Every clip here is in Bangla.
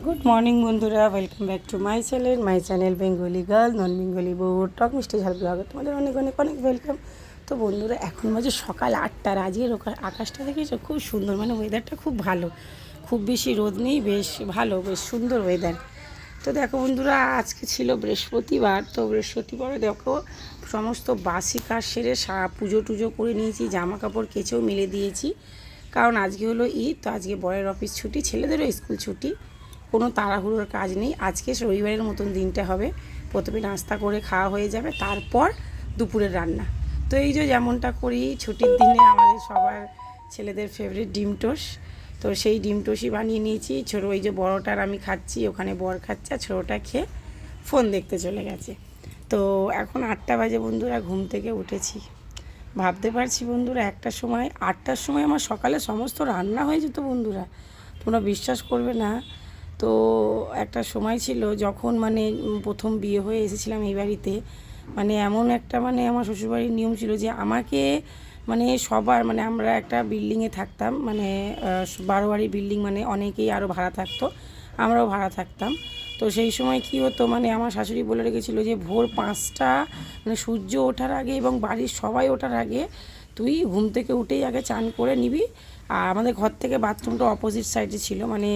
গুড মর্নিং বন্ধুরা, welcome back to my channel Bengali girl non Bengali বউ টক মিষ্টি ঝাল ব্লগে তোমাদের অনেক অনেক অনেক ওয়েলকাম। তো বন্ধুরা, এখন বাজে সকাল 8টা। আজকের আকাশটা দেখেছো, খুব সুন্দর, মানে ওয়েদারটা খুব ভালো, খুব বেশি রোদ নেই, বেশ ভালো, বেশ সুন্দর ওয়েদার। তো দেখো বন্ধুরা, আজকে ছিল বৃহস্পতিবার। তো বৃহস্পতিবারে দেখো সমস্ত বাসি কাজ সেরে পুজো টুজো করে নিয়েছি, জামা কাপড় কেচেও মেলে দিয়েছি, কারণ আজকে হলো ঈদ। তো আজকে বরের অফিস ছুটি, ছেলেদেরও স্কুল ছুটি, কোনো তাড়াহুড়োর কাজ নেই। আজকে রবিবারের মতন দিনটা হবে, প্রথমে নাস্তা করে খাওয়া হয়ে যাবে, তারপর দুপুরের রান্না। তো এই যে যেমনটা করি ছুটির দিনে, আমাদের সবার ছেলেদের ফেভারিট ডিম টোস্ট। তো সেই ডিম টোস্টই বানিয়ে নিয়েছি। ছোটো ওই যে বড়টার আমি খাচ্ছি, ওখানে বর খাচ্ছে, আর ছোটোটা খেয়ে ফোন দেখতে চলে গেছে। তো এখন 8টা বাজে বন্ধুরা, ঘুম থেকে উঠেছি। ভাবতে পারছি বন্ধুরা, 8টার সময় আমার সকালে সমস্ত রান্না হয়ে যেত বন্ধুরা, তোমরা বিশ্বাস করবে না। তো একটা সময় ছিল যখন মানে প্রথম বিয়ে হয়ে এসেছিলাম এই বাড়িতে, মানে এমন একটা মানে আমার শ্বশুরবাড়ির নিয়ম ছিল যে আমাকে মানে সবার মানে আমরা একটা বিল্ডিংয়ে থাকতাম, মানে 12 বাড়ি বিল্ডিং, মানে অনেকেই আরও ভাড়া থাকতো, আমরাও ভাড়া থাকতাম। তো সেই সময় কী হতো, মানে আমার শাশুড়ি বলে রেখেছিলো যে ভোর 5টা মানে সূর্য ওঠার আগে এবং বাড়ির সবাই ওঠার আগে তুই ঘুম থেকে উঠেই আগে চান করে নিবি। আর আমাদের ঘর থেকে বাথরুমটা অপোজিট সাইডে ছিল, মানে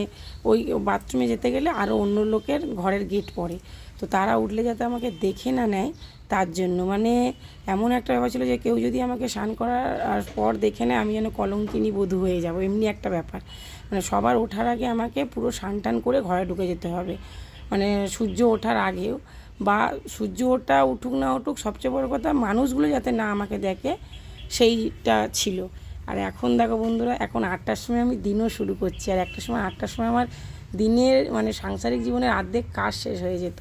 ওই বাথরুমে যেতে গেলে আরও অন্য লোকের ঘরের গেট পড়ে, তো তারা উঠলে যাতে আমাকে দেখে না নেয়, তার জন্য মানে এমন একটা ব্যাপার ছিল যে কেউ যদি আমাকে স্নান করার পর দেখে নেয়, আমি যেন কলঙ্কিনী বধূ হয়ে যাব, এমনি একটা ব্যাপার। মানে সবার ওঠার আগে আমাকে পুরো স্নান টান করে ঘরে ঢুকে যেতে হবে, মানে সূর্য ওঠার আগেও, বা সূর্য ওঠা উঠুক না উঠুক, সবচেয়ে বড় কথা মানুষগুলো যাতে না আমাকে দেখে, সেইটা ছিল। আর এখন দেখো বন্ধুরা, এখন 8টার সময় আমি দিনও শুরু করছি, আর একটা সময় 8টার সময় আমার দিনের মানে সাংসারিক জীবনের অর্ধেক কাজ শেষ হয়ে যেত।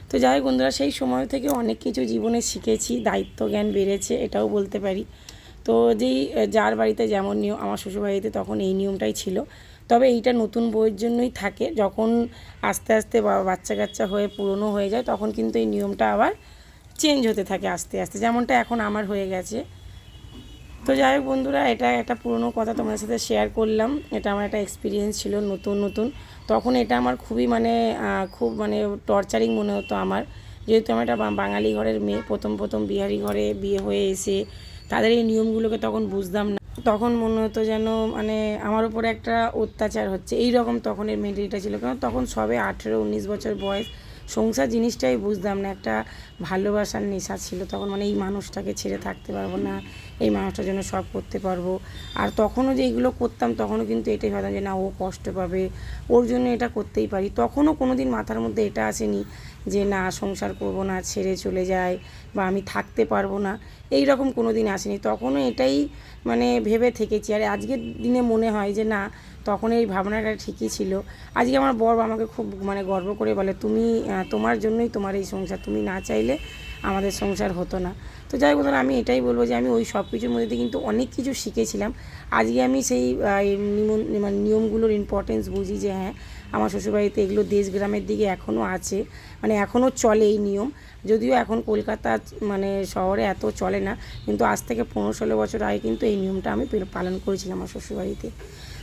তো যাই হোক বন্ধুরা, সেই সময় থেকে অনেক কিছু জীবনে শিখেছি, দায়িত্ব জ্ঞান বেড়েছে, এটাও বলতে পারি। তো যেই যার বাড়িতে যেমন নিয়ম, আমার শ্বশুরবাড়িতে তখন এই নিয়মটাই ছিল। তবে এইটা নতুন বউয়ের জন্যই থাকে, যখন আস্তে আস্তে বাচ্চা কাচ্চা হয়ে পুরনো হয়ে যায়, তখন কিন্তু এই নিয়মটা আবার চেঞ্জ হতে থাকে আস্তে আস্তে, যেমনটা এখন আমার হয়ে গেছে। তো যাই হোক বন্ধুরা, এটা একটা পুরনো কথা তোমাদের সাথে শেয়ার করলাম, এটা আমার একটা এক্সপিরিয়েন্স ছিল নতুন নতুন। তখন এটা আমার খুবই মানে খুব মানে টর্চারিং মনে হতো আমার, যেহেতু আমি একটা বাঙালি ঘরের মেয়ে, প্রথম প্রথম বিহারি ঘরে বিয়ে হয়ে এসে তাদের এই নিয়মগুলোকে তখন বুঝতাম না। তখন মনে হতো যেন মানে আমার উপরে একটা অত্যাচার হচ্ছে, এই রকম তখনের মেন্টালিটা ছিল, কারণ তখন সবে 18-19 বছর বয়স, সংসার জিনিসটাই বুঝতাম না, একটা ভালোবাসার নেশা ছিল তখন, মানে এই মানুষটাকে ছেড়ে থাকতে পারবো না, এই মানুষটার জন্য সব করতে পারবো। আর তখনও যে এইগুলো করতাম, তখনও কিন্তু এটাই ভাবতাম যে না, ও কষ্ট পাবে, ওর জন্য এটা করতেই পারি। তখনও কোনো দিন মাথার মধ্যে এটা আসেনি যে না, সংসার করবো না, ছেড়ে চলে যায়, বা আমি থাকতে পারবো না, এই রকম কোনো দিন আসেনি। তখনও এটাই মানে ভেবে থেকেছি। আর আজকের দিনে মনে হয় যে না, তখন এই ভাবনাটা ঠিকই ছিল। আজকে আমার বর আমাকে খুব মানে গর্ব করে বলে, তুমি তোমার জন্যই তোমার এই সংসার, তুমি না চাইলে আমাদের সংসার হতো না। তো যাই হোক, আমি এটাই বলবো যে আমি ওই সব কিছুর মধ্যে দিয়ে কিন্তু অনেক কিছু শিখেছিলাম। আজকে আমি সেই মানে নিয়মগুলোর ইম্পর্টেন্স বুঝি, যে হ্যাঁ, আমার শ্বশুরবাড়িতে এগুলো দেশ গ্রামের দিকে এখনও আছে, মানে এখনও চলে এই নিয়ম। যদিও এখন কলকাতা মানে শহরে এত চলে না, কিন্তু আজ থেকে 15-16 বছর আগে কিন্তু এই নিয়মটা আমি পালন করেছিলাম আমার শ্বশুরবাড়িতে।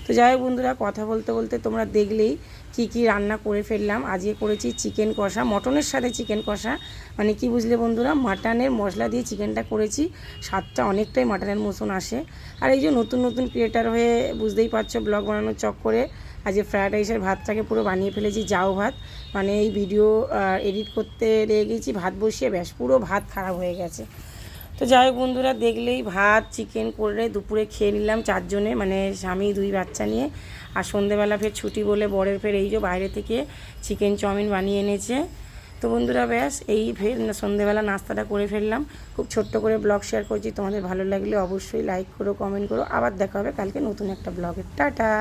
তো যাই হোক বন্ধুরা, কথা বলতে বলতে তোমরা দেখলেই কি কি রান্না করে ফেললাম। আজকে করেছি চিকেন কষা, মটনের সাথে চিকেন কষা, মানে কি বুঝলে বন্ধুরা, মাটনের মশলা দিয়ে চিকেনটা করেছি, স্বাদটা অনেকটাই মাটনের মতন আসে। আর এই যে নতুন নতুন ক্রিয়েটার হয়ে বুঝতেই পারছো, ব্লগ বানানোর চক্করে আজকে ফ্রায়েড রাইসের ভাতটাকে পুরো বানিয়ে ফেলেছি জাউ ভাত, মানে এই ভিডিও এডিট করতে লেগে গেছি, ভাত বসিয়ে ব্যাস পুরো ভাত খারাপ হয়ে গেছে। তো যাই হোক বন্ধুরা, দেখলেই ভাত চিকেন করে দুপুরে খেয়ে নিলাম 4 জনে, মানে স্বামী 2 বাচ্চা নিয়ে। আর সন্ধেবেলা ফের ছুটি বলে বরের ফের এই যে বাইরে থেকে চিকেন চাউমিন বানিয়ে এনেছে। তো বন্ধুরা ব্যাস এই ফের সন্ধেবেলা নাস্তাটা করে ফেললাম। খুব ছোট্ট করে ব্লগ শেয়ার করছি, তোমাদের ভালো লাগলে অবশ্যই লাইক করো, কমেন্ট করো। আবার দেখা হবে কালকে নতুন একটা ব্লগে। টাটা।